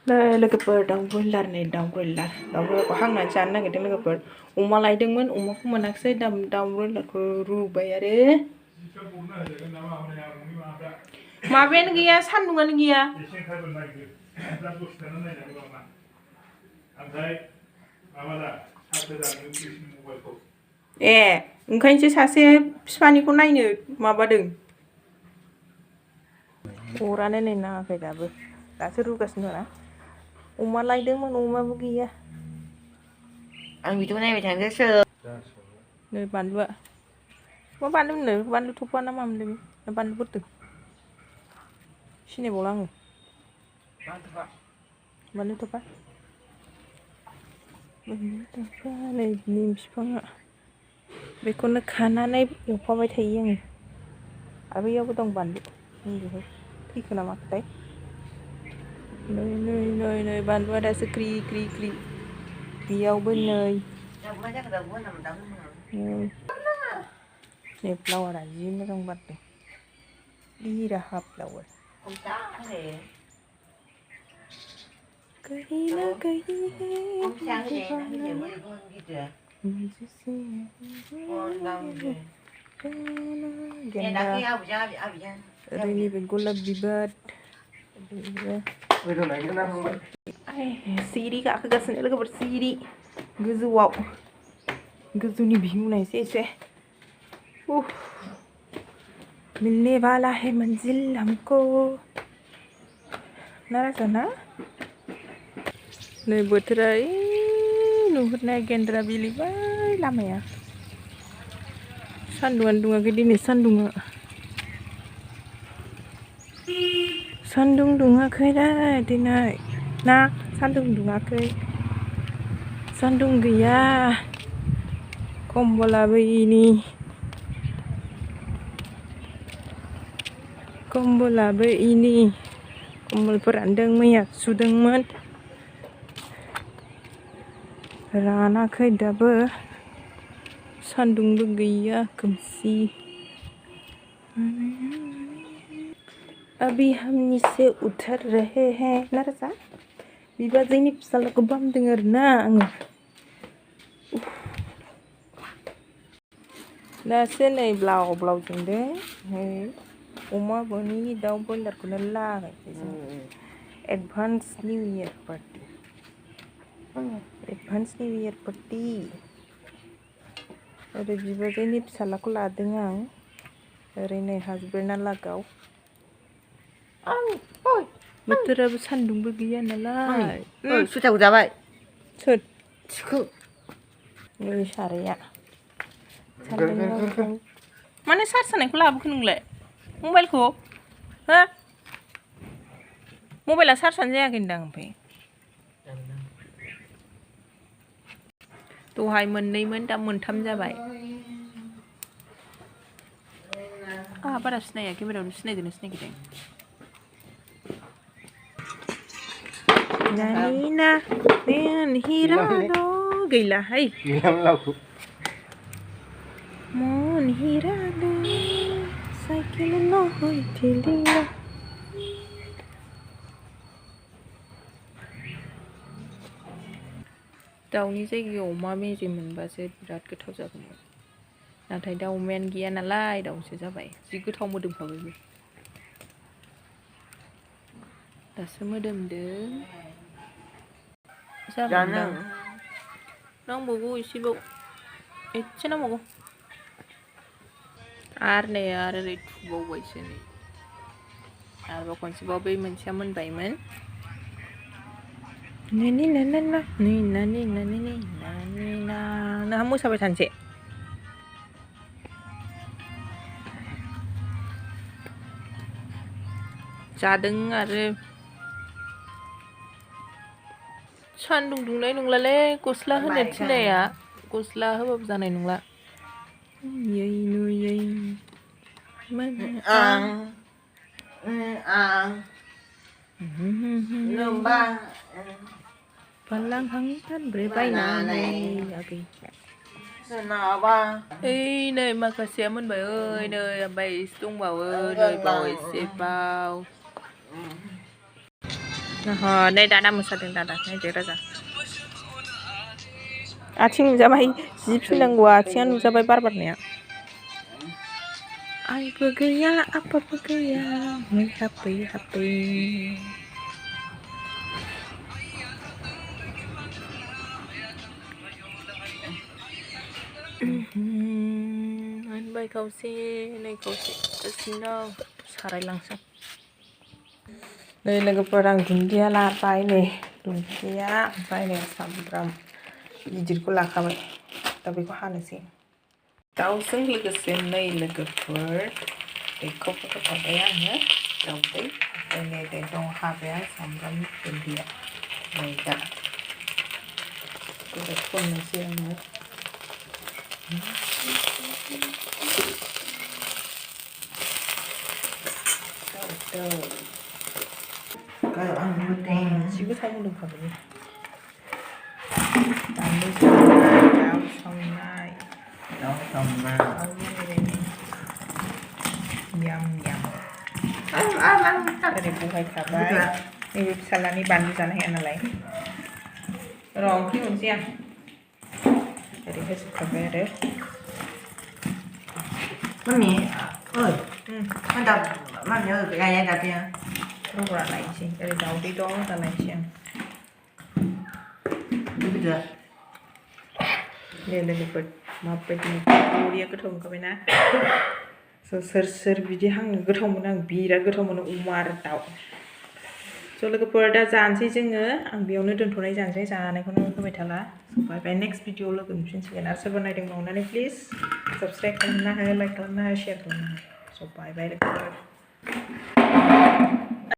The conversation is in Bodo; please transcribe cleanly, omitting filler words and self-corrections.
Đây logoper Dao Broilar nih, Dao Broilar ko hangna जानो नागिरदों लोगोफोर अमा लायदोंमोन अमाखौ मोनाखिसै Dao Broilarखौ रुबाय आरो माबायानो गैया सान्दुंआनो गैया ए ओंखायनोसो सासे बिफानिखौ नायनो माबादों अरानो नै नाङाखै दासो रुगासिनो दं अमा लायदोंमोन अमाबो गैया आं भिडिअ नायबाय थानोसो नै बानलुआ मा बानलु होनो बानलु थफा ना मामोनलाय बे बानलु बोरदों सिनायबावला आङो बानलु थफा नै निम बिफाङा बेखौनो खानानै एवफाबाय थायो आङो आरो बैयावबो दं बानलु बेहाय थैखो ना माखोथाय नै बानलुआ दासो क्रि क्रि क्रि बेयावबो नै फ्लावारा जि मोजां बारदों लिराहा फ्लावार कहीं ना कहीं है ओरैनिबो गलाब बिबार सिरि गाखोगासिनो लोगोफोर सिरि गोजौआव गोजौनि भिउ नायसै एसे मिलने वाला है मंजिल हमको नाराजाना नै बोथोरा नुहुरनाय गेन्द्रा बिलिबाय लामाया सान्दुंआनो दुङाखै दिनै सान्दुं दुङाखै दिनै ना सान्दुं दुङाखै सान्दुं गैया कम्बलाबो कम्बल फोरानदों मैया सुदोंमोन रानाखै दाबो सान्दुंबो गैया खोमसि अभी हम नीचे उतर रहे हैं नाराजा बिबाजैनि फिसालाखौ बामदों आरोना आङो दासो नै ब्लाव जोंदों अमा बोनि दाउ ब्रयलारखौनो लागायसै जों एडभान्स निउ इयार पार्टि ओरै बिबाजैनि फिसालाखौ लादों आं ओरै नै हासबेन्डआ लागाव बोथोराबो सान्दुंबो गैया नालाय सुथाखौ जाबाय सोर थिखो नै साराया माने चार्ज होनायखौ लाबोखो नोंलाय मबाइलखौ हो मबाइला चार्जआनो जायाखै होनदां ओमफ्राय दहाय मोननैमोन दा मोनथाम जाबाय आंहा बारा सिनाया केमेरायावनो सिनायदोंना सिनायाखै नानिना हिरानो गैलाहाय मन हिरानो साइकेल नहैथिलिया दाउनि जायगायाव अमा मेजेम मोनबासो बिराद गोथाव जागौमोन नाथाय दा अमायानो गैया नालाय दाउसो जाबाय जि गोथाव मोदोमखाबायबो दासो मोदोमदों जाबाय नांबावगौ एसेबाव एसे नांबावगौ आरो नै आरो ओरै थुबावबायसो नै आरोबाव खनसेबाव बै मोनसेया मोनबायमोन नोंहा मोसाबाय थानोसै जादों आरो सान्दुं दुंनाय नंलालै गस्ला होनो थिननाया गस्ला होबाबो जानाय नंला नुयै फालांहां सानब्रै बायनानै आगै ओइ नै माखासेया मोनबाय ओइ नै ओमफ्राय एसे दंबावो नै बाव एसे बाव नै दादा मोसादों दादा नायदो राजा आथिं नुजाबाय जि फिनांगौआ आथिङा नुजाबाय बार बारनाया आइबो गैया आफाबो गैया मैहाबै हाबै मोनबाय खावसे नै खावसे गासिनो दं सारायलांसै नै लोगोफोर आं दुन्दिया लाबाय नै दुन्दिया ओमफ्राय नै सामब्राम गिदिरखौ लाखाबाय दा बेखौ हानोसै दाउजों लोगोसे नै लोगोफोर बेखौबो होफाबाय आङो दाउदै ओमफ्राय नै दं हाबाय आं सामब्राम दुन्दिया नै दा बेखौ फुननोसै आङो जि गोथाव मोदोमखाबाय बानलु संनाय दाउ संनाय याम याम ओरै बहायखाबाय नैबे फिसालानि बानलु जानो हाया नालाय र' ओंख्रि मोनसै आं ओरै होजोबखाबाय आरो Mami, ơi, con đọc mami ơi, cái này đặt nha. र'रा नायनोसै ओरै दाउदै दं दा नायनोसै आं Bây giờ नै लोगोफोर माबायदि बरिया गोथाव मोनखाबायना सोर बिदि हांनो गोथाव मोनो आं बिराद गोथाव मोनो अमा आरो दाउ स' लोगोफोर दा जानोसै जोङो आं बेयावनो दोनथ'नाय जानोसै जानायखौनो होबाय थाला बाय बाय नेक्स्ट भिडिअ लोगो मोनफिनसिगोन आरो सोरबा नायदोंबा अननानै प्लिज साबस्क्राइब खालामना हो लाइक खालामना हो शेयार खालामना हो स' बाय बाय लोगोफोर